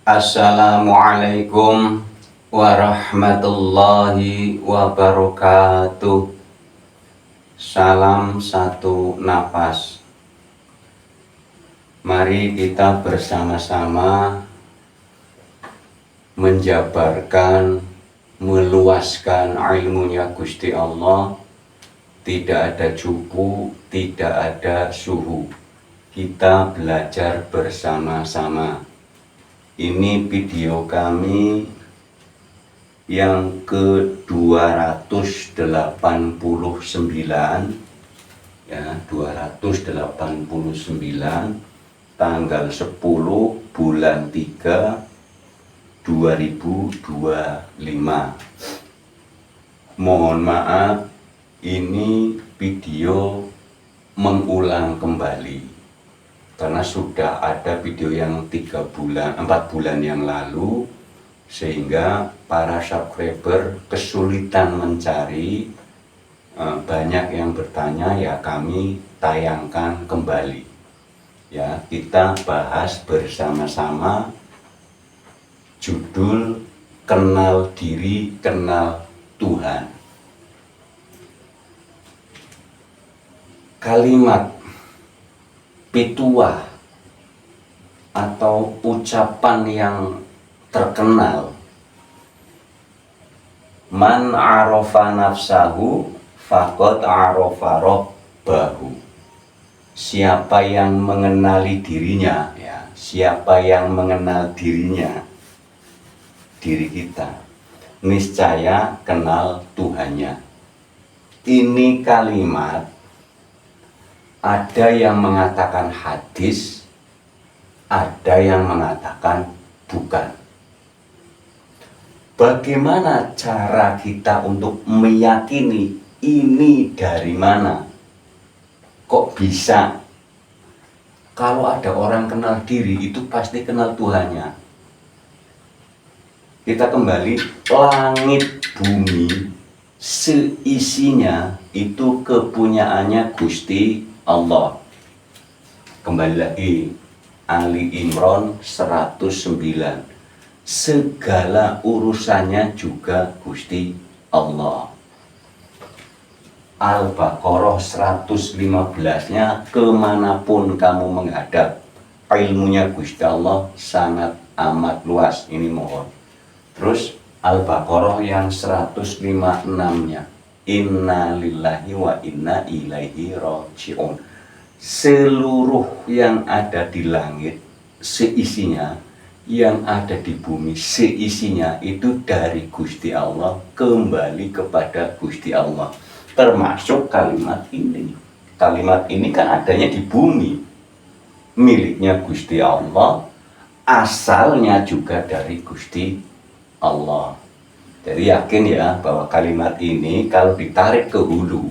Assalamualaikum warahmatullahi wabarakatuh. Salam satu napas. Mari kita bersama-sama menjabarkan, meluaskan ilmunya Gusti Allah. Tidak ada cupu, tidak ada suhu. Kita belajar bersama-sama. Ini video kami yang ke-289 ya, 289 tanggal 10 bulan 3 2025. Mohon maaf, ini video mengulang kembali karena sudah ada video yang 4 bulan yang lalu, sehingga para subscriber kesulitan mencari. Banyak yang bertanya, ya kami tayangkan kembali. Ya, kita bahas bersama-sama judul Kenal Diri, Kenal Tuhan. Kalimat pituah atau ucapan yang terkenal, man arofa nafsahu faqad arofa rabbahu. Siapa yang mengenali dirinya, ya, siapa yang mengenal dirinya, diri kita, niscaya kenal Tuhannya. Ini kalimat ada yang mengatakan hadis, ada yang mengatakan bukan. Bagaimana cara kita untuk meyakini ini dari mana? Kok bisa? Kalau ada orang kenal diri, itu pasti kenal Tuhannya. Kita kembali, langit bumi seisinya itu kepunyaannya Gusti Allah. Kembali lagi, Ali Imran 109. Segala urusannya juga Gusti Allah. Al-Baqarah 115-nya, kemanapun kamu menghadap, ilmunya Gusti Allah sangat amat luas. Ini mohon. Terus Al-Baqarah yang 156-nya, inna lillahi wa inna ilaihi raji'un. Seluruh yang ada di langit seisinya, yang ada di bumi seisinya, itu dari Gusti Allah, kembali kepada Gusti Allah. Termasuk kalimat ini. Kalimat ini kan adanya di bumi, miliknya Gusti Allah, asalnya juga dari Gusti Allah. Jadi yakin ya bahwa kalimat ini kalau ditarik ke hulu,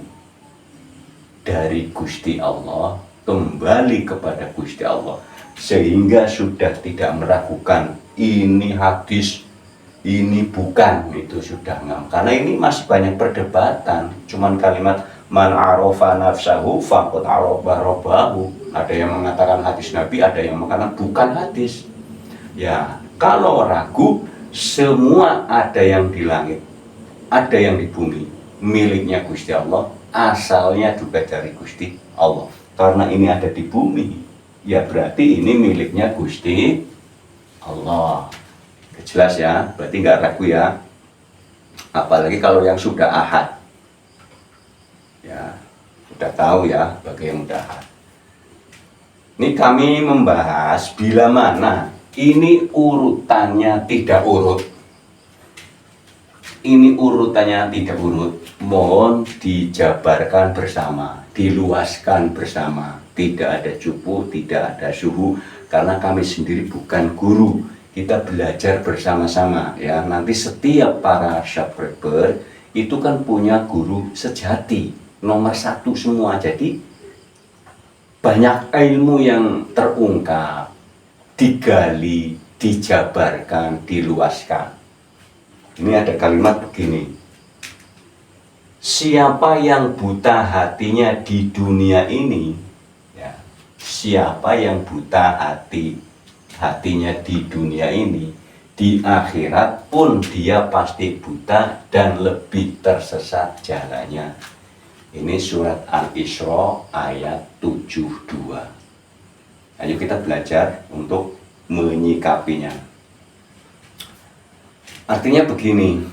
dari Gusti Allah kembali kepada Gusti Allah, sehingga sudah tidak meragukan ini hadis, ini bukan, itu sudah ngam. Karena ini masih banyak perdebatan. Cuman kalimat man arofa nafsahu faqad arofa rabbahu. Ada yang mengatakan hadis Nabi, ada yang mengatakan bukan hadis. Ya, kalau ragu, semua ada yang di langit, ada yang di bumi, miliknya Gusti Allah, asalnya juga dari Gusti Allah. Karena ini ada di bumi, ya berarti ini miliknya Gusti Allah. Jelas ya, berarti nggak ragu ya. Apalagi kalau yang sudah ahad, ya sudah tahu ya bagi yang sudah ahad. Ini kami membahas bila mana ini urutannya tidak urut. Ini urutannya tidak urut. Mohon dijabarkan bersama, diluaskan bersama. Tidak ada cupu, tidak ada suhu, karena kami sendiri bukan guru. Kita belajar bersama-sama ya. Nanti setiap para subscriber itu kan punya guru sejati, nomor 1 semua. Jadi banyak ilmu yang terungkap, digali, dijabarkan, diluaskan. Ini ada kalimat begini, siapa yang buta hatinya di dunia ini, ya, siapa yang buta hati hatinya di dunia ini, di akhirat pun dia pasti buta dan lebih tersesat jalannya. Ini surat Al-Isra ayat 72. Ayo kita belajar untuk menyikapinya. Artinya begini,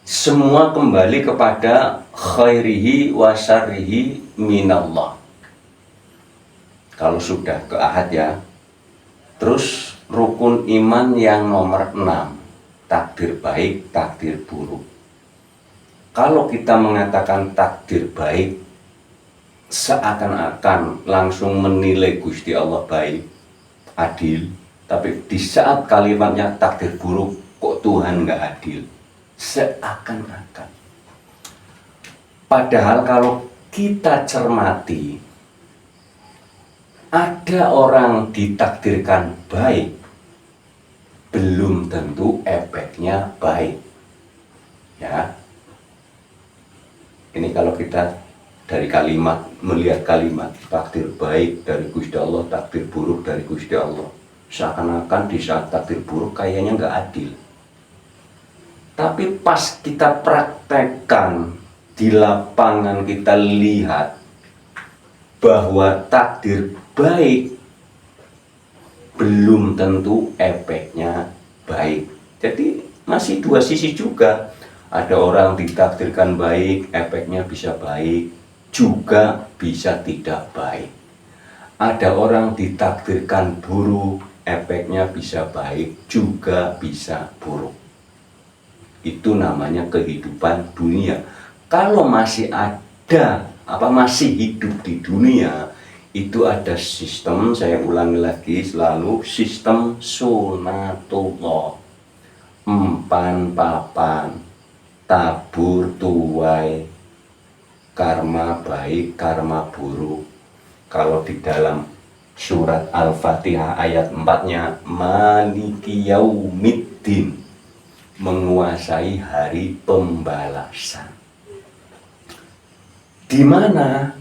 semua kembali kepada khairihi wa syarrihi minallah. Kalau sudah ke ahad ya. Terus rukun iman yang nomor 6, takdir baik, takdir buruk. Kalau kita mengatakan takdir baik, seakan-akan langsung menilai Gusti Allah baik, adil. Tapi di saat kalimatnya takdir buruk, kok Tuhan nggak adil? Seakan-akan. Padahal kalau kita cermati, ada orang ditakdirkan baik, belum tentu efeknya baik. Ya. Ini kalau kita dari kalimat, melihat kalimat takdir baik dari Gusti Allah, takdir buruk dari Gusti Allah, seakan-akan di saat takdir buruk kayaknya nggak adil. Tapi pas kita praktekkan di lapangan, kita lihat bahwa takdir baik belum tentu efeknya baik. Jadi masih dua sisi juga. Ada orang ditakdirkan baik, efeknya bisa baik, juga bisa tidak baik. Ada orang ditakdirkan buruk, efeknya bisa baik, juga bisa buruk. Itu namanya kehidupan dunia. Kalau masih ada, masih hidup di dunia, itu ada sistem, saya ulangi lagi selalu, sistem sunatullah. Empan papan, tabur tuai, karma baik, karma buruk. Kalau di dalam surat Al-Fatihah ayat 4-nya, Maliki Yaumiddin, menguasai hari pembalasan. Di mana?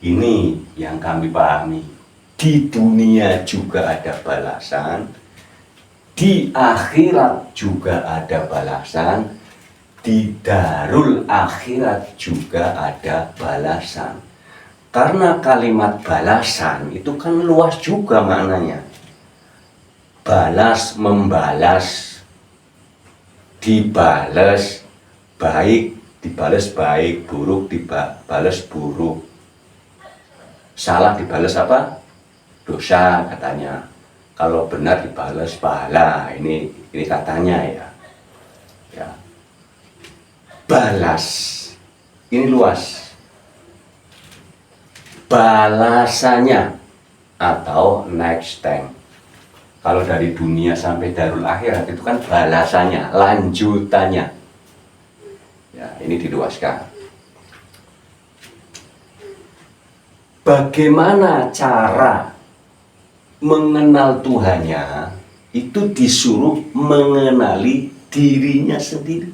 Ini yang kami pahami. Di dunia juga ada balasan, di akhirat juga ada balasan, di darul akhirat juga ada balasan. Karena kalimat balasan itu kan luas juga maknanya. Balas, membalas, dibalas baik, dibalas baik, buruk dibalas buruk. Salah dibalas apa? Dosa katanya. Kalau benar dibalas pahala. Ini katanya ya. Ya. Balas. Ini luas. Balasannya atau next time. Kalau dari dunia sampai darul akhirat itu kan balasannya, lanjutannya. Ya, ini diluaskan. Bagaimana cara mengenal Tuhannya? Itu disuruh mengenali dirinya sendiri.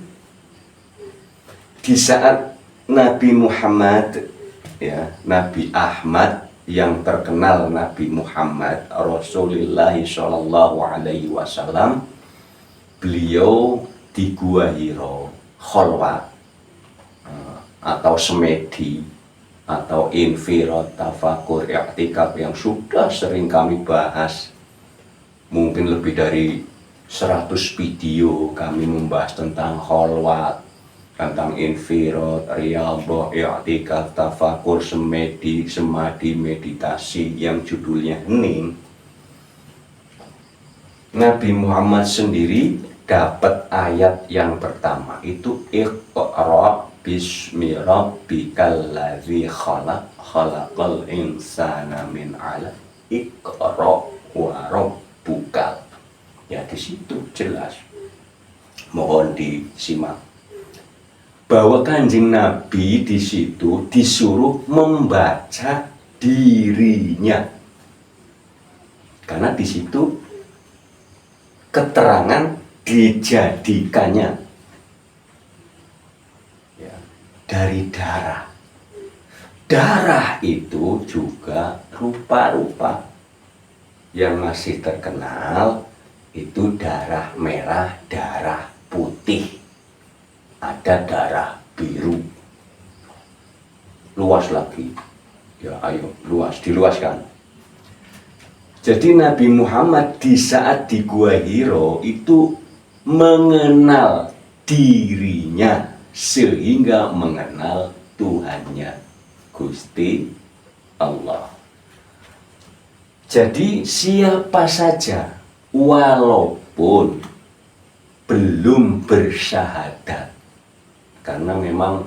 Di saat Nabi Muhammad, ya, Nabi Ahmad yang terkenal Nabi Muhammad Rasulullah Shallallahu Alaihi Wasallam, beliau di Gua Hiro, kholwat atau semedi atau infirot, tafakur, i'tikaf yang sudah sering kami bahas. Mungkin lebih dari 100 video kami membahas tentang kholwat, tentang infirot, riyadhah, i'tikaf, tafakur, semedi, semadi, meditasi yang judulnya hening. Nabi Muhammad sendiri dapat ayat yang pertama itu Iqra bismi rabbikal ladzi khalaq, khalaqal insana min 'alaq, Iqra wa rabbukal. Ya, di situ jelas. Mohon disimak bahwa Kanjeng Nabi di situ disuruh membaca dirinya. Karena di situ keterangan dijadikannya dari darah. Darah itu juga rupa-rupa. Yang masih terkenal itu darah merah, darah putih, ada darah biru. Luas lagi. Ya ayo, diluaskan. Jadi Nabi Muhammad di saat di Gua Hiro itu mengenal dirinya sehingga mengenal Tuhannya, Gusti Allah. Jadi siapa saja walaupun belum bersyahadat, karena memang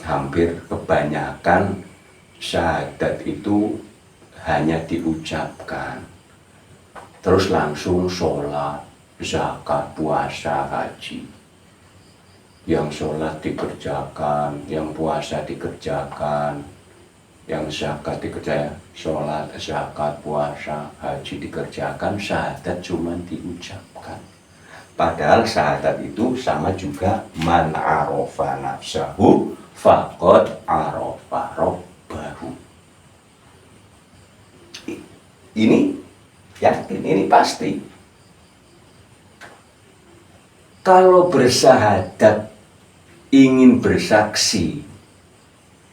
hampir kebanyakan syahadat itu hanya diucapkan terus langsung sholat, zakat, puasa, haji. Yang sholat dikerjakan, yang puasa dikerjakan, yang zakat dikerjakan, sholat, zakat, puasa, haji dikerjakan, syahadat cuma diucapkan. Padahal syahadat itu sama juga man arofa nafsahu faqad arofa rabbahu. Ini yakin, ini pasti. Kalau bersyahadat ingin bersaksi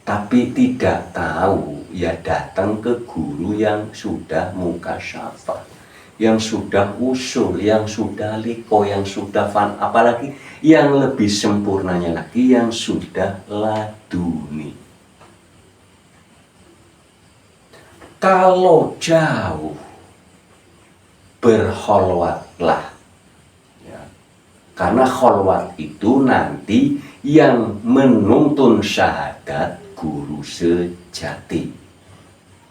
tapi tidak tahu, ya datang ke guru yang sudah mukasyafah, yang sudah usul, yang sudah liko, yang sudah fan, apalagi yang lebih sempurnanya lagi yang sudah laduni. Kalau jauh, berkholwatlah. Ya. Karena kholwat itu nanti yang menuntun syahadat guru sejati.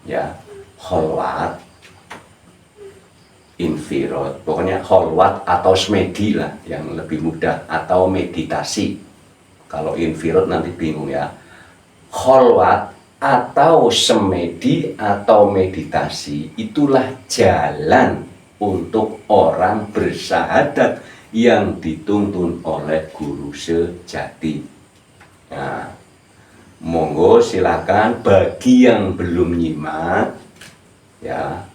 Ya, kholwat, infirot, pokoknya kholwat atau smedi lah yang lebih mudah, atau meditasi. Kalau infirot nanti bingung ya. Kholwat atau semedi atau meditasi itulah jalan untuk orang bersyahadat yang dituntun oleh guru sejati. Nah, monggo silakan bagi yang belum nyimak ya,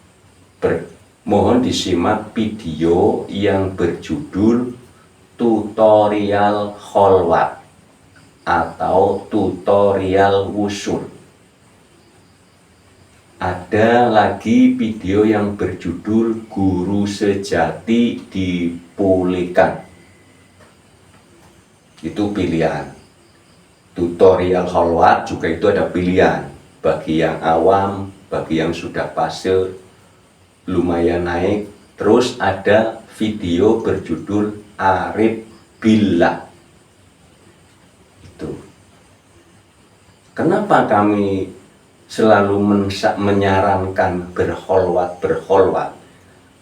mohon disimak video yang berjudul tutorial kholwat atau tutorial wusul. Ada lagi video yang berjudul Guru Sejati Dipulihkan. Itu pilihan. Tutorial kholwat juga itu ada pilihan. Bagi yang awam, bagi yang sudah fase lumayan naik. Terus ada video berjudul Arif Billah. Itu. Kenapa kami selalu menyarankan berkholwat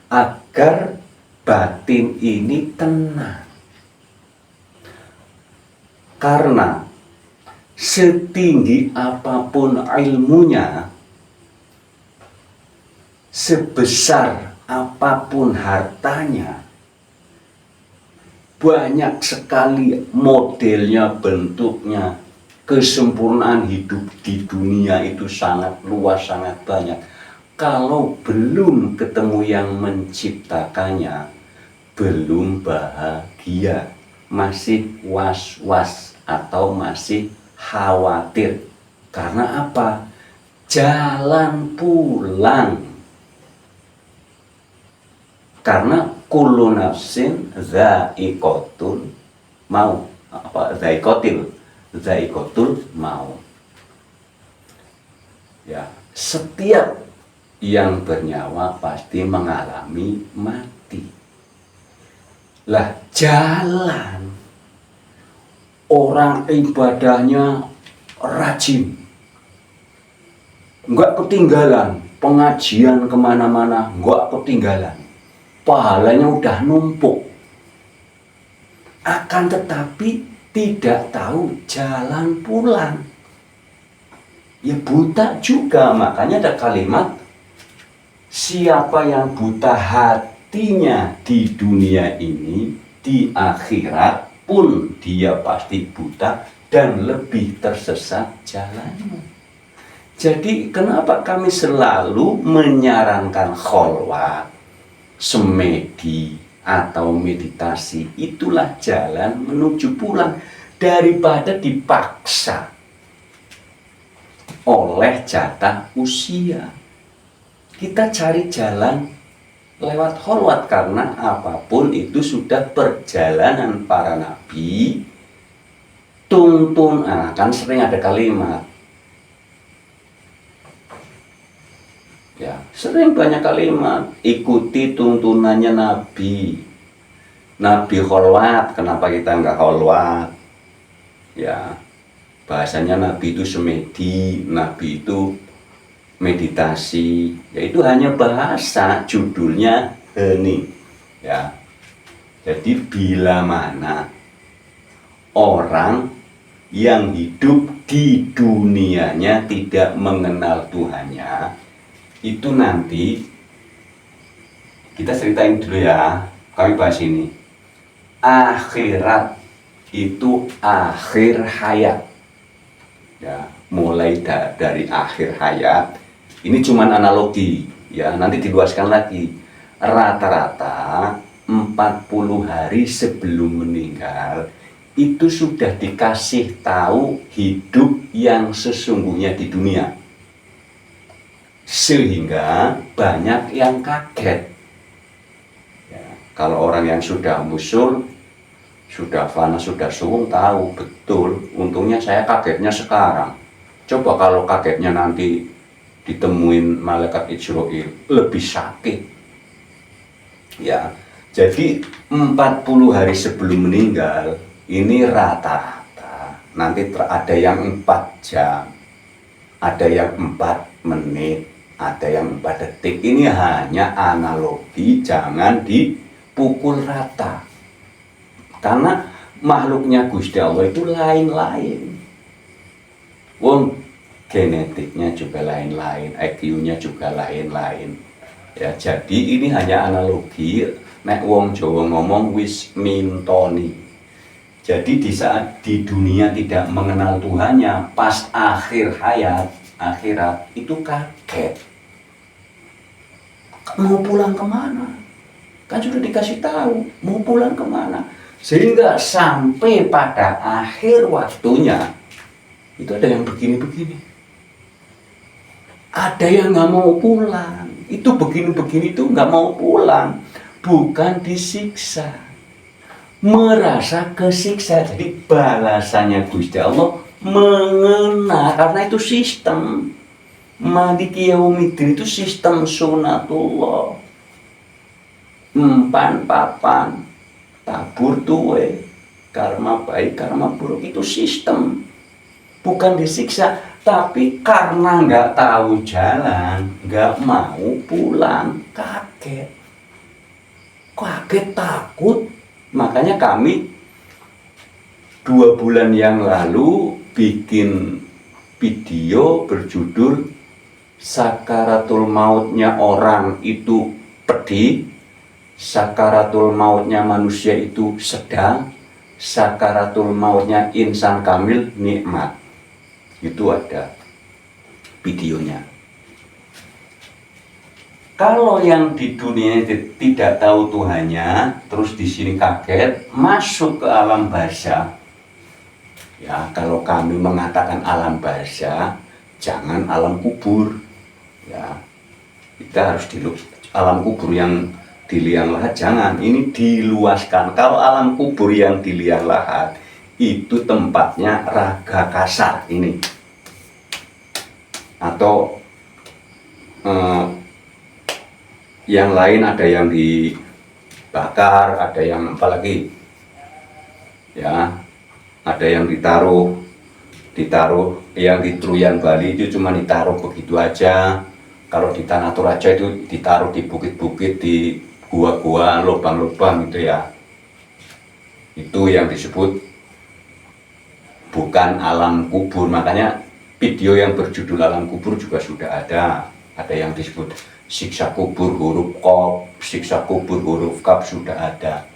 agar batin ini tenang. Karena setinggi apapun ilmunya, sebesar apapun hartanya, banyak sekali modelnya, bentuknya, kesempurnaan hidup di dunia itu sangat luas, sangat banyak. Kalau belum ketemu yang menciptakannya, belum bahagia, masih was-was atau masih khawatir. Karena apa? Jalan pulang. Karena kullu nafsin dha'iqatul maut, dha'iqatul maut. Ya, setiap yang bernyawa pasti mengalami mati. Lah, jalan orang ibadahnya rajin, enggak ketinggalan, pengajian kemana-mana enggak ketinggalan, pahalanya udah numpuk, akan tetapi tidak tahu jalan pulang, ya buta juga. Makanya ada kalimat, siapa yang buta hatinya di dunia ini, di akhirat pun dia pasti buta dan lebih tersesat jalanmu. Jadi kenapa kami selalu menyarankan kholwat, semedi atau meditasi? Itulah jalan menuju pulang daripada dipaksa oleh jatah usia. Kita cari jalan lewat kholwat, karena apapun itu sudah perjalanan para nabi. Kan sering ada kalimat, ya sering banyak kalimat, ikuti tuntunannya Nabi kholwat, kenapa kita nggak kholwat? Ya, bahasanya Nabi itu semedi, Nabi itu meditasi, yaitu hanya bahasa, judulnya hening. Ya, jadi bila mana orang yang hidup di dunianya tidak mengenal Tuhannya, itu nanti kita ceritain dulu ya, kami bahas ini. Akhirat itu akhir hayat. Ya, mulai dari akhir hayat. Ini cuman analogi, ya, nanti diluaskan lagi. Rata-rata 40 hari sebelum meninggal itu sudah dikasih tahu hidup yang sesungguhnya di dunia, sehingga banyak yang kaget. Ya, kalau orang yang sudah musul, sudah fana, sudah suwung, tahu betul. Untungnya saya kagetnya sekarang. Coba kalau kagetnya nanti ditemuin malaikat Israel, lebih sakit. Ya, jadi 40 hari sebelum meninggal ini rata-rata. Nanti ada yang 4 jam, ada yang 4 menit, ada yang 4 detik. Ini hanya analogi, jangan dipukul rata. Karena makhluknya Gusti Allah itu lain-lain. Wong genetiknya juga lain-lain, IQ-nya juga lain-lain. Ya, jadi ini hanya analogi. Nek wong Jawa ngomong wis mintoni. Jadi di saat di dunia tidak mengenal Tuhannya, pas akhir hayat, akhirat itu kaget. Mau pulang kemana? Kan sudah dikasih tahu, mau pulang kemana? Sehingga sampai pada akhir waktunya, itu ada yang begini-begini. Ada yang nggak mau pulang. Itu begini-begini itu nggak mau pulang. Bukan disiksa, merasa kesiksa. Jadi balasannya Gusti Allah mengena, karena itu sistem Maliki Yaumiddin, itu sistem sunatullah. Empan papan tabur tuwe, karma baik karma buruk, itu sistem, bukan disiksa. Tapi karena nggak tahu jalan, nggak mau pulang, kaget takut. Makanya kami 2 bulan yang lalu bikin video berjudul Sakaratul Mautnya orang itu pedih, sakaratul mautnya manusia itu sedang, sakaratul mautnya insan kamil nikmat. Itu ada videonya. Kalau yang di dunia tidak tahu Tuhannya, terus di sini kaget, masuk ke alam barzah. Ya, kalau kami mengatakan alam barzah, jangan alam kubur. Ya, kita harus di alam kubur yang di liang lahat, jangan. Ini diluaskan. Kalau alam kubur yang di liang lahat, itu tempatnya raga kasar ini. Atau yang lain, ada yang dibakar, ada yang apalagi, ya, ada yang ditaruh yang di Truyan Bali itu cuma ditaruh begitu aja. Kalau di Tanah Toraja itu ditaruh di bukit-bukit, di gua-gua, lubang-lubang gitu ya. Itu yang disebut bukan alam kubur. Makanya video yang berjudul alam kubur juga sudah ada. Ada yang disebut siksa kubur huruf Qaf, siksa kubur huruf Kaf, sudah ada.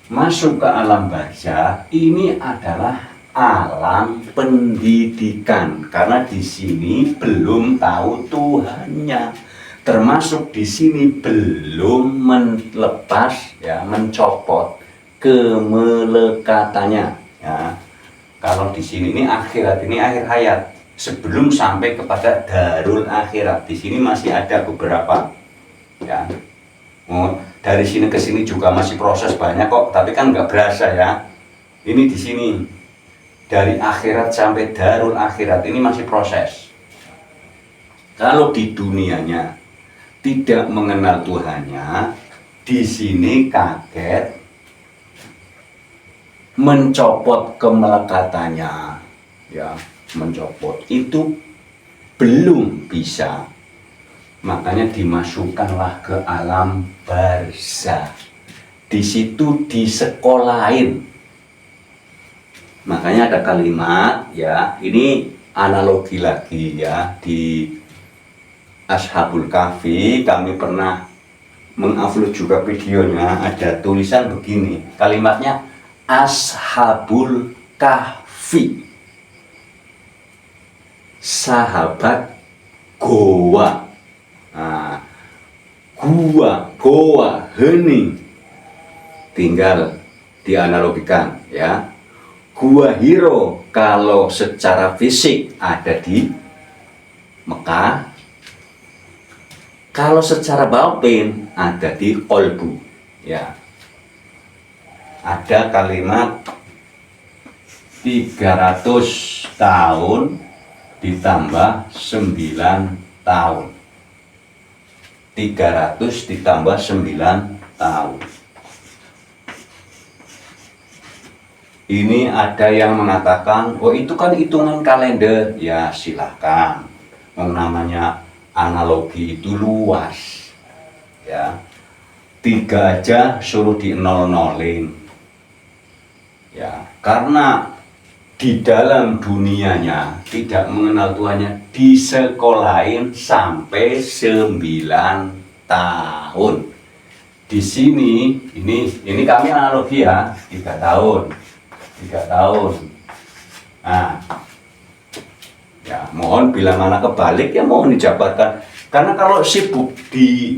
Masuk ke alam barzah ini adalah alam pendidikan, karena di sini belum tahu Tuhannya, termasuk di sini belum melepas ya, mencopot kemelekatannya ya. Kalau di sini ini akhirat, ini akhir hayat, sebelum sampai kepada darul akhirat. Di sini masih ada beberapa ya. Dari sini ke sini juga masih proses banyak kok, tapi kan nggak berasa ya. Ini di sini dari akhirat sampai darul akhirat ini masih proses. Kalau di dunianya tidak mengenal Tuhannya, di sini kaget mencopot kemelekatannya ya, mencopot itu belum bisa, makanya dimasukkanlah ke alam barzah. Di situ disekolahin. Makanya ada kalimat ya, ini analogi lagi ya, di Ashabul Kahfi kami pernah mengupload juga videonya, ada tulisan begini, kalimatnya Ashabul Kahfi, sahabat goa. Nah, goa hening, tinggal dianalogikan ya. Gua Hiro kalau secara fisik ada di Mekah, kalau secara batin ada di Kolbu ya. Ada kalimat 300 tahun ditambah 9 tahun. 300 ditambah 9 tahun. Ini ada yang mengatakan, oh itu kan hitungan kalender. Ya silahkan, namanya analogi itu luas ya. 3 aja suruh di nol-nolin ya, karena di dalam dunianya tidak mengenal Tuhannya, disekolahin sampai 9 tahun. Di sini ini kami analogi ya, 3 tahun. Nah ya, mohon bila mana kebalik ya mohon dijabarkan, karena kalau sibuk di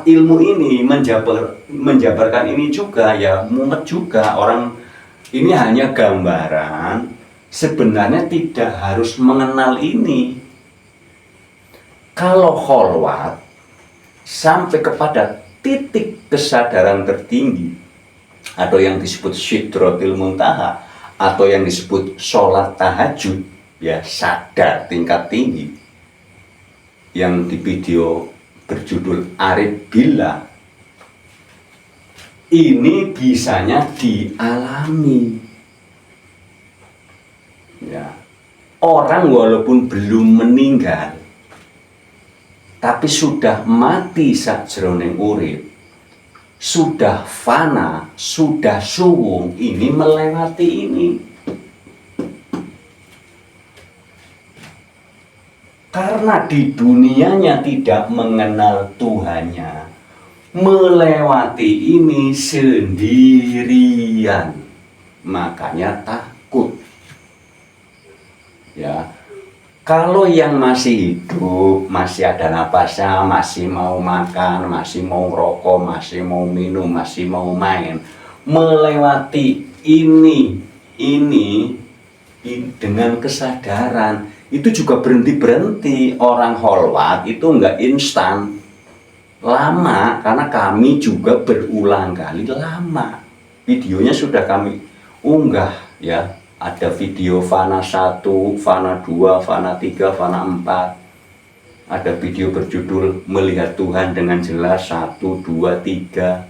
ilmu ini, menjabarkan ini juga ya mumet juga orang. Ini hanya gambaran, sebenarnya tidak harus mengenal ini. Kalau kholwat sampai kepada titik kesadaran tertinggi, atau yang disebut Sidratul Muntaha, atau yang disebut sholat tahajud ya, sadar tingkat tinggi, yang di video berjudul Arif Billah, ini bisanya dialami ya. Orang walaupun belum meninggal tapi sudah mati sajroning urip, sudah fana, sudah suwung, ini melewati ini. Karena di dunianya tidak mengenal Tuhannya, melewati ini sendirian, makanya takut ya. Kalau yang masih hidup, masih ada napasnya, masih mau makan, masih mau rokok, masih mau minum, masih mau main, melewati ini dengan kesadaran, itu juga berhenti. Orang kholwat itu enggak instan, lama, karena kami juga berulang kali lama. Videonya sudah kami unggah ya. Ada video Fana 1, Fana 2, Fana 3, Fana 4. Ada video berjudul Melihat Tuhan dengan Jelas 1, 2, 3.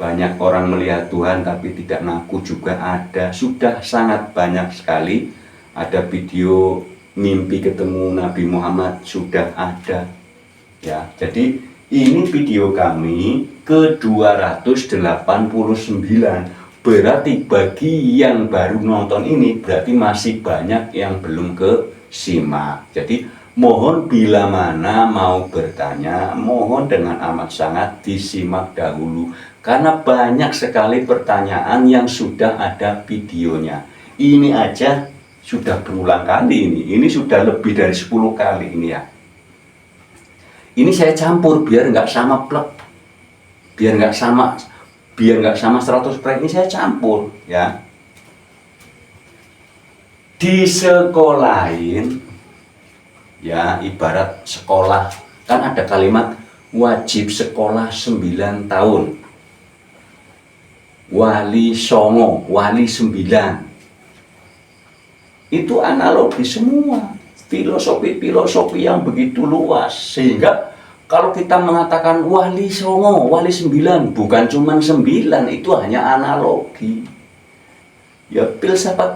Banyak orang melihat Tuhan tapi tidak ngaku juga ada. Sudah sangat banyak sekali. Ada video mimpi ketemu Nabi Muhammad, sudah ada ya. Jadi ini video kami ke 289. Berarti bagi yang baru nonton ini, berarti masih banyak yang belum ke simak. Jadi Mohon bila mana mau bertanya, mohon dengan amat sangat disimak dahulu. Karena banyak sekali pertanyaan yang sudah ada videonya. Ini aja sudah berulang kali ini sudah lebih dari 10 kali ini ya. Ini saya campur biar nggak sama plek, biar nggak sama 100%, ini saya campur ya. Di sekolahin ya, ibarat sekolah kan ada kalimat wajib sekolah 9 tahun, wali songo, wali 9. Itu analogi semua, filosofi yang begitu luas, sehingga kalau kita mengatakan wali songo, wali 9, bukan cuma 9, itu hanya analogi. Ya, filsafat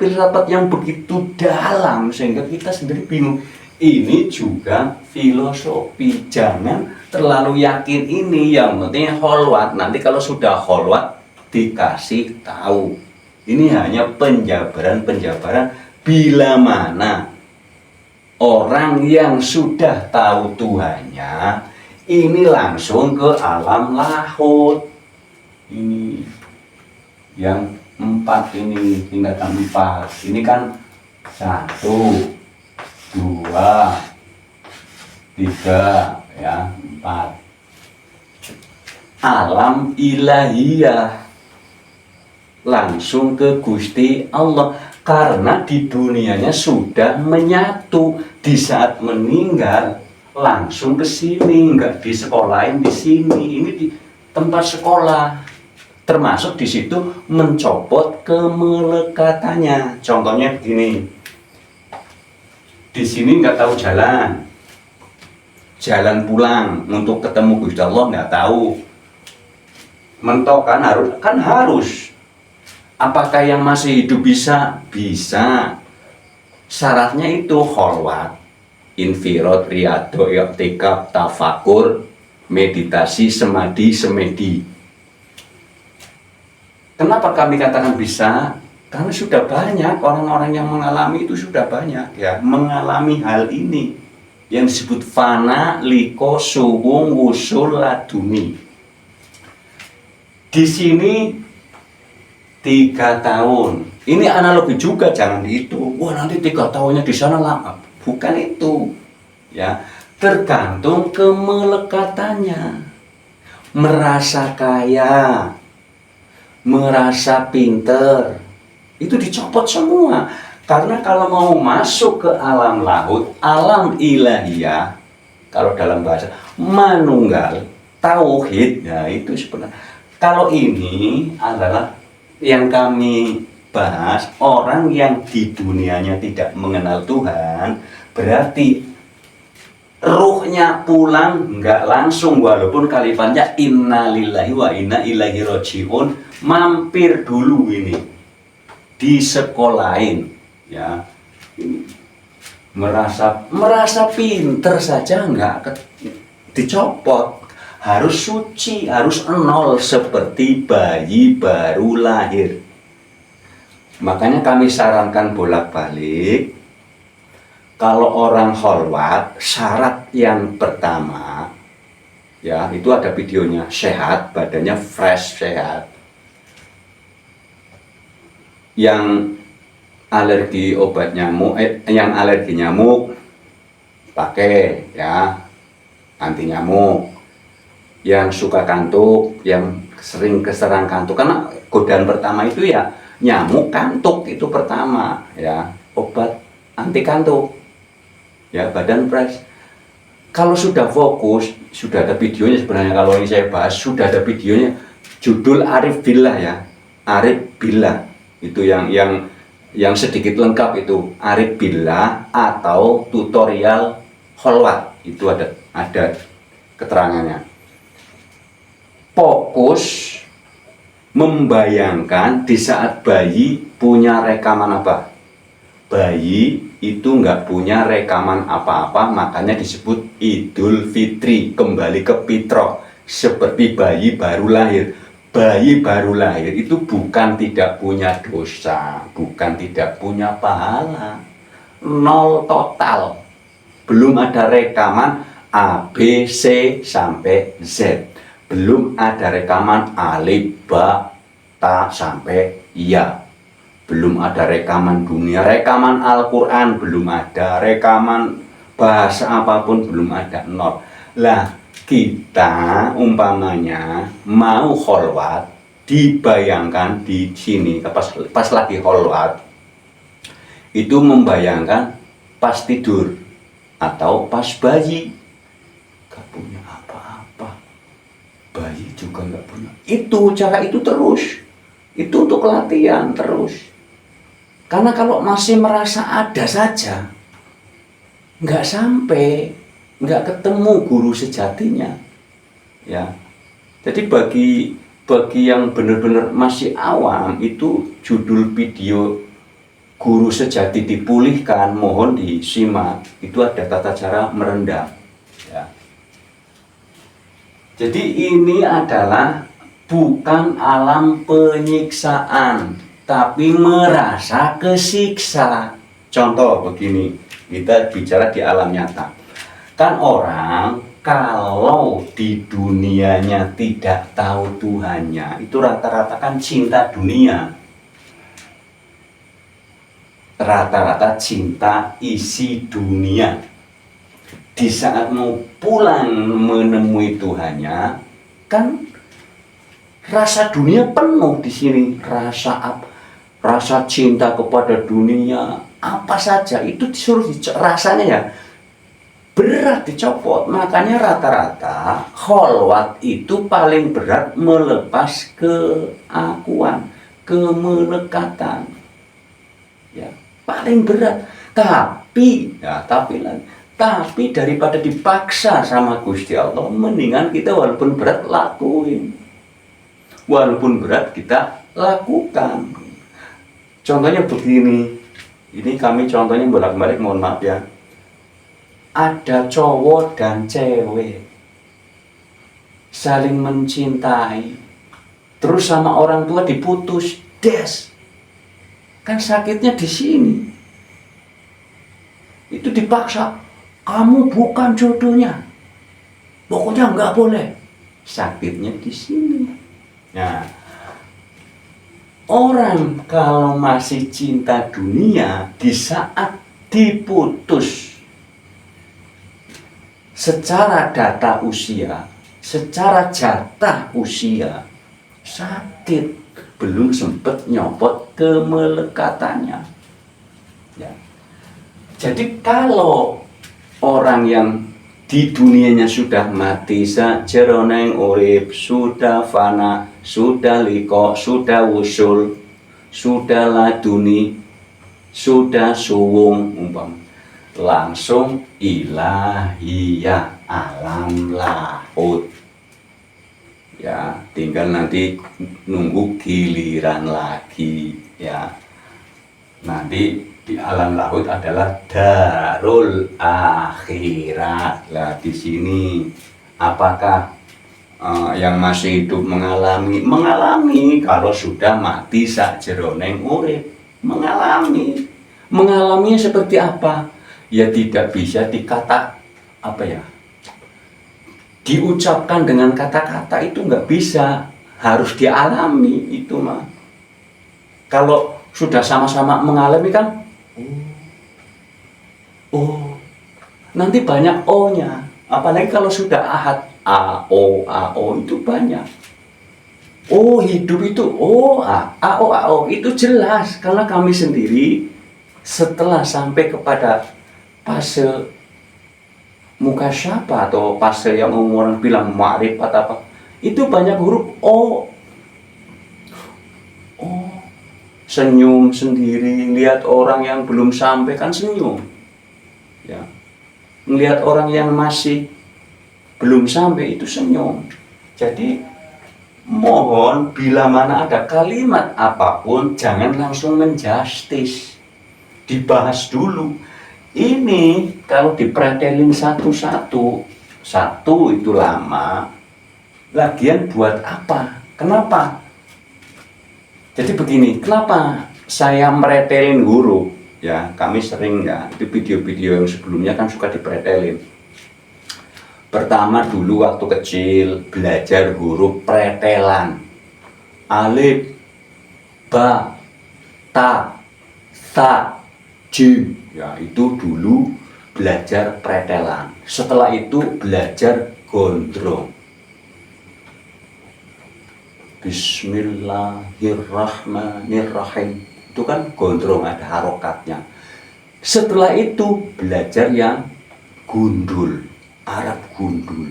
yang begitu dalam sehingga kita sendiri bingung. Ini juga filosofi, jangan terlalu yakin ini, yang penting kholwat. Nanti kalau sudah kholwat dikasih tahu. Ini hanya penjabaran bila mana orang yang sudah tahu Tuhannya ini langsung ke alam lahut. Ini yang 4 ini, tingkatan 4. Ini kan 1, 2, 3 ya, 4. Alam ilahiyah, langsung ke Gusti Allah, karena di dunianya sudah menyatu. Di saat meninggal langsung ke sini, nggak di sekolahin di sini. Ini di tempat sekolah, termasuk di situ mencopot kemelekatannya. Contohnya begini, di sini nggak tahu jalan pulang untuk ketemu Gusti Allah nggak tahu, mentok kan harus. Apakah yang masih hidup bisa? Bisa. Syaratnya itu kholwat, infirad, riyadhah, i'tikaf, tafakur, meditasi, semadi, semedi. Kenapa kami katakan bisa? Karena sudah banyak orang-orang yang mengalami itu, sudah banyak ya, mengalami hal ini yang disebut fana, liko, suwung, wusul, laduni. Di sini 3 tahun. Ini analogi juga, jangan dihitung. Wah, nanti 3 tahunnya di sana lama. Bukan itu. Ya, tergantung kemelekatannya. Merasa kaya, merasa pinter, itu dicopot semua. Karena kalau mau masuk ke alam lahut, alam ilahiyah, kalau dalam bahasa manunggal, tauhid, ya itu sebenarnya. Kalau ini adalah yang kami bahas, orang yang di dunianya tidak mengenal Tuhan, berarti ruhnya pulang nggak langsung, walaupun kalimatnya innalillahi wa inna ilaihi rajiun, mampir dulu ini di sekolahin ya. Ini merasa pinter saja nggak dicopot. Harus suci, harus 0 seperti bayi baru lahir. Makanya kami sarankan bolak-balik, kalau orang kholwat, syarat yang pertama ya, itu ada videonya, sehat, badannya fresh, sehat. Yang alergi obat nyamuk, yang alergi nyamuk pakai ya anti nyamuk. Yang suka kantuk, yang sering keserang kantuk, karena godaan pertama itu ya nyamuk kantuk, itu pertama ya, obat anti kantuk ya, badan fresh. Kalau sudah fokus, sudah ada videonya sebenarnya, kalau ini saya bahas sudah ada videonya, judul Arif Billah ya, Arif Billah itu yang sedikit lengkap, itu Arif Billah atau tutorial kholwat, itu ada keterangannya. Fokus membayangkan di saat bayi punya rekaman apa? Bayi itu nggak punya rekaman apa-apa, makanya disebut Idul Fitri, kembali ke fitrah, seperti bayi baru lahir. Bayi baru lahir itu bukan tidak punya dosa, bukan tidak punya pahala, 0 total. Belum ada rekaman A, B, C sampai Z. Belum ada rekaman alif, ba, ta sampai ya. Belum ada rekaman dunia, rekaman Al-Quran belum ada, rekaman bahasa apapun belum ada, nol. Lah kita umpamanya mau kholwat, dibayangkan di sini pas lagi kholwat itu membayangkan pas tidur atau pas bayi, gak punya apa-apa, bayi juga gak punya. Itu cara itu terus, itu untuk latihan terus. Karena kalau masih merasa ada saja, nggak sampai, nggak ketemu guru sejatinya, ya. Jadi bagi yang benar-benar masih awam, itu judul video Guru Sejati Dipulihkan, mohon disimak. Itu ada tata cara merendam, ya. Jadi ini adalah bukan alam penyiksaan, tapi merasa kesiksa. Contoh begini, kita bicara di alam nyata. Kan orang kalau di dunianya tidak tahu Tuhannya, itu rata-rata kan cinta dunia. Rata-rata cinta isi dunia. Di saat mau pulang menemui Tuhannya, kan rasa dunia penuh di sini. Rasa cinta kepada dunia, apa saja itu disuruh rasanya ya berat dicopot. Makanya rata-rata kholwat itu paling berat melepas keakuan, kemelekatan, ya paling berat. Tapi daripada dipaksa sama Gusti Allah, mendingan kita walaupun berat lakuin, walaupun berat kita lakukan. Contohnya begini, ini kami contohnya bolak-balik, mohon maaf ya. Ada cowok dan cewek saling mencintai, terus sama orang tua diputus, des. Kan sakitnya di sini. Itu dipaksa, kamu bukan jodohnya, pokoknya nggak boleh. Sakitnya di sini. Nah, orang kalau masih cinta dunia, di saat diputus secara data usia, secara jatah usia, sakit, belum sempat nyopot kemelekatannya, ya. Jadi kalau orang yang di dunianya sudah mati, sajeroneng urip, sudah fana, sudah liko, sudah wusul, sudah laduni, sudah suwung, langsung ilahiyah, alam lahut, ya. Tinggal nanti nunggu giliran lagi, ya. Nanti di alam lahut adalah darul akhirat. Lah di sini apakah yang masih hidup mengalami kalau sudah mati sajeroneng urip, mengalaminya seperti apa? Ya tidak bisa diucapkan dengan kata-kata, itu nggak bisa, harus dialami itu mah. Kalau sudah sama-sama mengalami kan, nanti banyak O-nya. Apalagi kalau sudah ahad, A-O itu banyak. Oh, hidup itu A-O itu jelas. Karena kami sendiri setelah sampai kepada fase mukasyafah atau fase yang orang bilang ma'rifat apa, itu banyak huruf O. Senyum sendiri, lihat orang yang belum sampai kan senyum, ya. Melihat orang yang masih belum sampai itu senyum. Jadi mohon, bila mana ada kalimat apapun jangan langsung menjustis, dibahas dulu. Ini kalau dipretelin satu-satu itu lama. Lagian buat apa? Kenapa? Jadi begini, kenapa saya meretelin huruf? ya, kami sering ya, itu video-video yang sebelumnya kan suka dipretelin. Pertama dulu waktu kecil belajar huruf pretelan, alif, ba, ta, sa, jim, ya itu dulu belajar pretelan. Setelah itu belajar gondrong. Bismillahirrahmanirrahim, itu kan gondrong, ada harokatnya. Setelah itu belajar yang gundul, Arab gundul.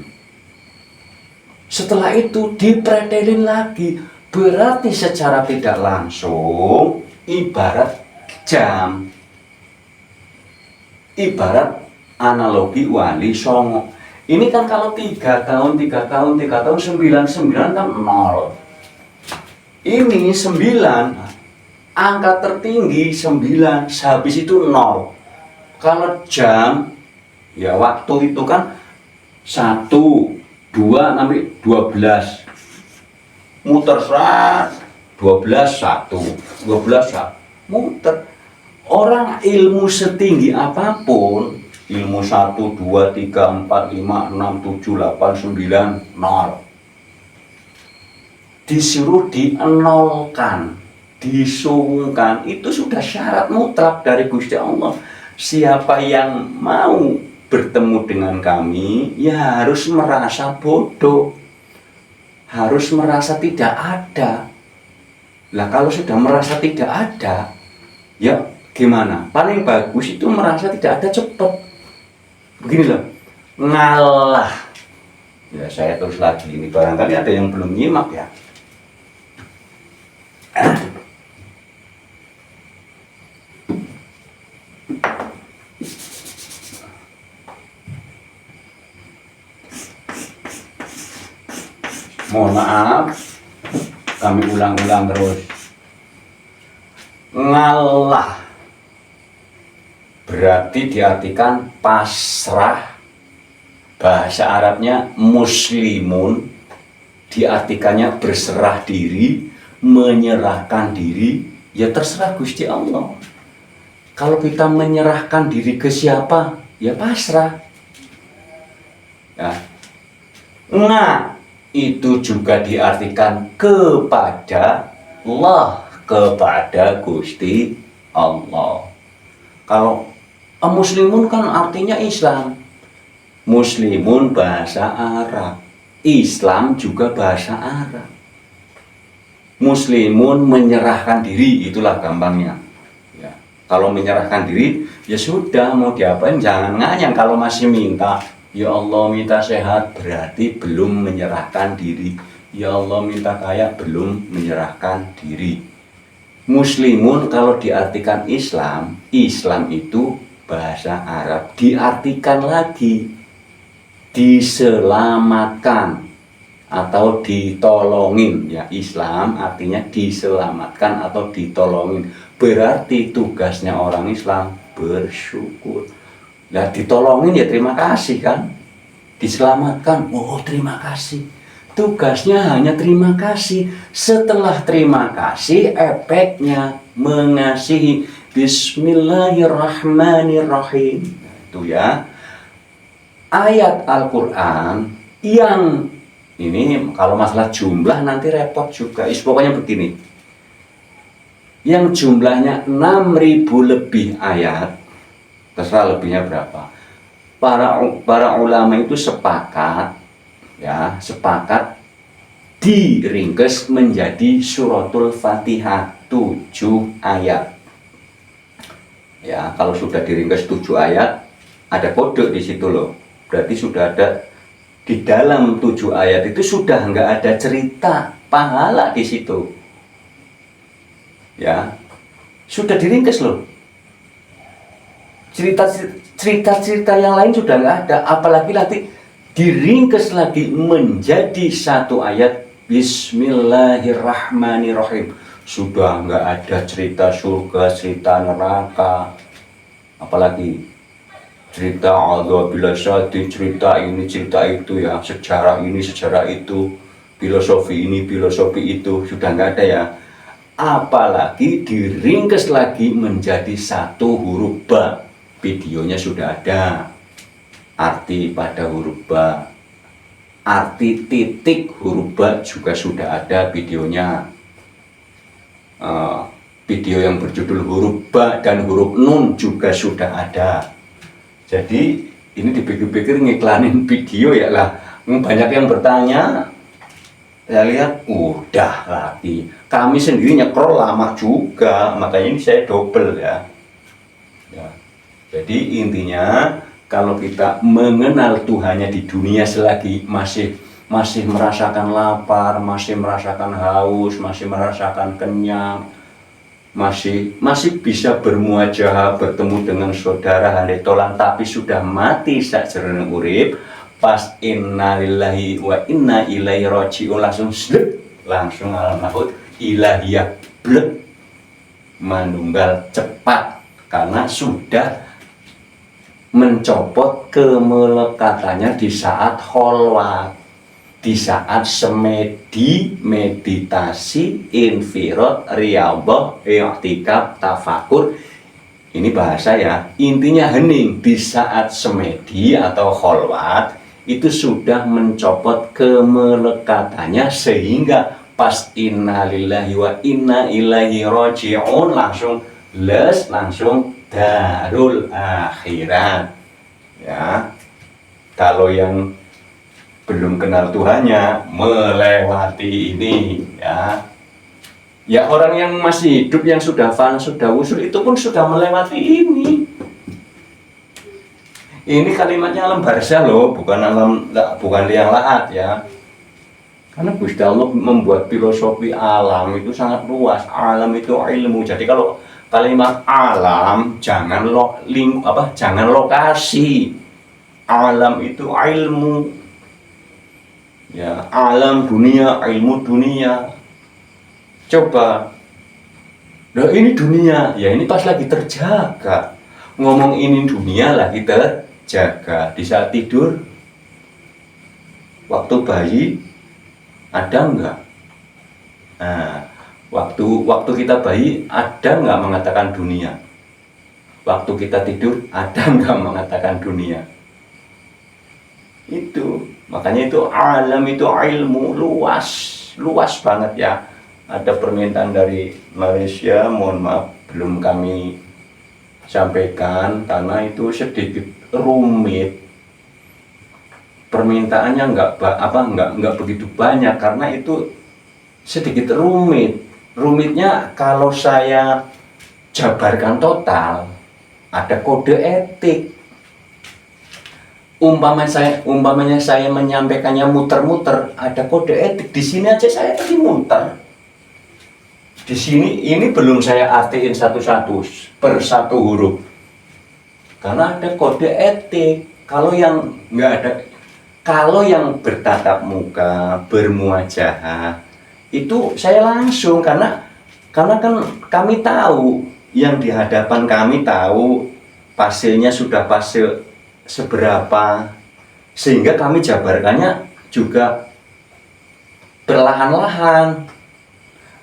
Setelah itu dipretelin lagi, berarti secara tidak langsung ibarat jam, ibarat analogi wali songo. Ini kan kalau 3 tahun 9 kan 0. Ini 9, angka tertinggi 9, habis itu 0. Kalau jam, ya waktu itu kan 1, 2 sampai 12. Muter 12, 1, 12, 1. Muter. Orang ilmu setinggi apapun, ilmu 1, 2, 3, 4, 5, 6, 7, 8, 9, 0. Disuruh dienolkan, disungkan, itu sudah syarat mutlak dari Gusti Allah. Siapa yang mau bertemu dengan kami, ya harus merasa bodoh, harus merasa tidak ada. Lah kalau sudah merasa tidak ada, ya gimana? Paling bagus itu merasa tidak ada cepat. Begini loh, ngalah. Ya saya terus lagi ini, barangkali ada yang belum nyimak ya. Mohon maaf, kami ulang-ulang terus. Ngalah berarti diartikan pasrah. Bahasa Arabnya muslimun, diartikannya berserah diri, menyerahkan diri. Ya terserah Gusti Allah. Kalau kita menyerahkan diri ke siapa, ya pasrah. Ya. Nah, itu juga diartikan kepada Allah, kepada Gusti Allah. Kalau muslimun kan artinya Islam. Muslimun bahasa Arab, Islam juga bahasa Arab. Muslimun menyerahkan diri, itulah gampangnya. Ya. Kalau menyerahkan diri, ya sudah, mau diapain, jangan nganyang. Kalau masih minta, ya Allah minta sehat, berarti belum menyerahkan diri. Ya Allah minta kaya, belum menyerahkan diri. Muslimun kalau diartikan Islam, Islam itu bahasa Arab, diartikan lagi diselamatkan atau ditolongin. Ya, Islam artinya diselamatkan atau ditolongin. Berarti tugasnya orang Islam bersyukur. Nah, ditolongin ya terima kasih kan. Diselamatkan, oh terima kasih. Tugasnya hanya terima kasih. Setelah terima kasih, efeknya mengasihi. Bismillahirrahmanirrahim. Nah, itu ya. Ayat Al-Quran yang ini kalau masalah jumlah nanti repot juga. Pokoknya begini. Yang jumlahnya 6.000 lebih ayat, terserah lebihnya berapa. Para ulama itu sepakat, ya, sepakat diringkes menjadi suratul Fatihah 7 ayat. Ya, kalau sudah diringkes 7 ayat, ada kode di situ loh. Berarti sudah ada di dalam 7 ayat itu sudah nggak ada cerita pahala di situ. Ya, sudah diringkes loh. Cerita-cerita yang lain sudah nggak ada, apalagi nanti diringkes lagi menjadi 1 ayat. Bismillahirrahmanirrahim. Sudah nggak ada cerita surga, cerita neraka, apalagi cerita adzabil syadid, cerita ini, cerita itu ya, sejarah ini, sejarah itu, filosofi ini, filosofi itu, sudah nggak ada ya. apalagi diringkes lagi menjadi satu huruf ba. Videonya sudah ada, arti pada huruf ba, arti titik huruf ba juga sudah ada videonya. Video yang berjudul huruf ba dan huruf nun juga sudah ada. Jadi ini dipikir-pikir ngiklanin video ya lah. Banyak yang bertanya, saya lihat udah lagi. Kami sendiri nyekrol lama juga, makanya ini saya double ya. Jadi intinya kalau kita mengenal Tuhannya di dunia selagi masih merasakan lapar, masih merasakan haus, masih merasakan kenyang, masih bisa bermuajahah bertemu dengan saudara handai tolan, tapi sudah mati sakjroning urip, pas innalillahi wa inna ilaihi raji'un langsung alam mahut ilahiyah blek manunggal cepat, karena sudah mencopot kemelekatannya di saat kholwat, di saat semedi, meditasi, infirad, riyadhah, i'tikaf, tafakur. Ini bahasa ya, intinya hening. Di saat semedi atau kholwat itu sudah mencopot kemelekatannya, sehingga pas innalillahi wa inna ilaihi raji'un langsung darul akhirat ya. Kalau yang belum kenal Tuhannya melewati ini ya orang yang masih hidup, yang sudah fana, sudah wusul, itu pun sudah melewati ini. Ini kalimatnya alam barzah loh, bukan liang lahat ya. Karena Gusti Allah membuat filosofi alam itu sangat luas. Alam itu ilmu. Jadi kalau kalimat alam jangan lokasi. Alam itu ilmu. Ya, alam dunia, ilmu dunia. Coba. Nah, ini dunia. Ya, ini pas lagi terjaga. Ngomong ini dunia lagi terjaga. Di saat tidur, waktu bayi ada enggak? Nah, waktu kita bayi ada enggak mengatakan dunia? Waktu kita tidur ada enggak mengatakan dunia? Itu makanya itu alam itu ilmu luas banget ya. Ada permintaan dari Malaysia, mohon maaf belum kami sampaikan karena itu sedikit rumit. Permintaannya nggak begitu banyak karena itu sedikit rumit. Rumitnya kalau saya jabarkan total, ada kode etik. Umpamanya saya menyampaikannya muter-muter, ada kode etik. Di sini aja saya tadi muter. Di sini ini belum saya artiin satu-satu per satu huruf. Karena ada kode etik. Kalau yang nggak ada, kalau yang bertatap muka, bermuajahah, itu saya langsung karena kan kami tahu, yang di hadapan kami tahu pasirnya sudah pasir seberapa, sehingga kami jabarkannya juga perlahan-lahan.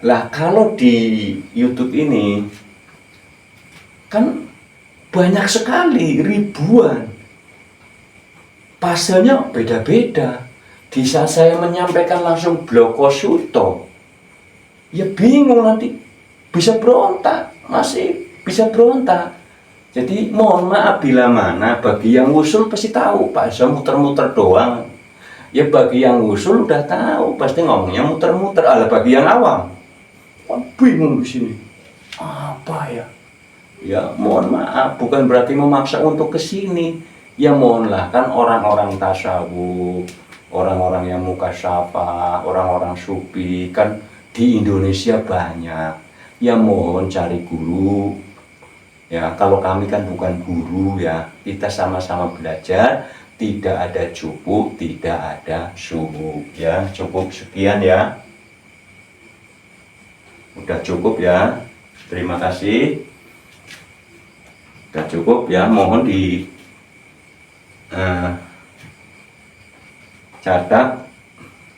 Lah kalau di YouTube ini kan banyak sekali, ribuan. Pasalnya beda-beda. Di saat saya menyampaikan langsung bloko suto, ya bingung nanti, bisa berontak, masih bisa berontak. Jadi mohon maaf bila mana, bagi yang usul pasti tahu, Pak saya muter-muter doang. Ya bagi yang usul udah tahu, pasti ngomongnya muter-muter. Ala bagi yang awam, bingung di sini. Apa ya? Ya mohon maaf, bukan berarti memaksa untuk ke sini. Ya mohonlah, kan orang-orang tasawuf, orang-orang yang mukasyafa, orang-orang sufi kan di Indonesia banyak. Ya mohon cari guru. Ya kalau kami kan bukan guru ya, kita sama-sama belajar. Tidak ada cukup, tidak ada suhu. Ya cukup sekian ya. Udah cukup ya. Terima kasih. Udah cukup ya. Mohon di catat,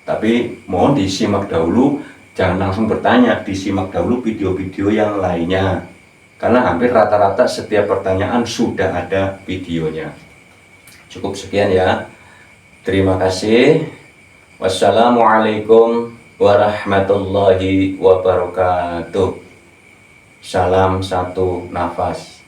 tapi mohon disimak dahulu Jangan langsung bertanya, disimak dahulu video-video yang lainnya. Karena hampir rata-rata setiap pertanyaan sudah ada videonya. Cukup sekian ya. Terima kasih. Wassalamualaikum warahmatullahi wabarakatuh. Salam satu nafas.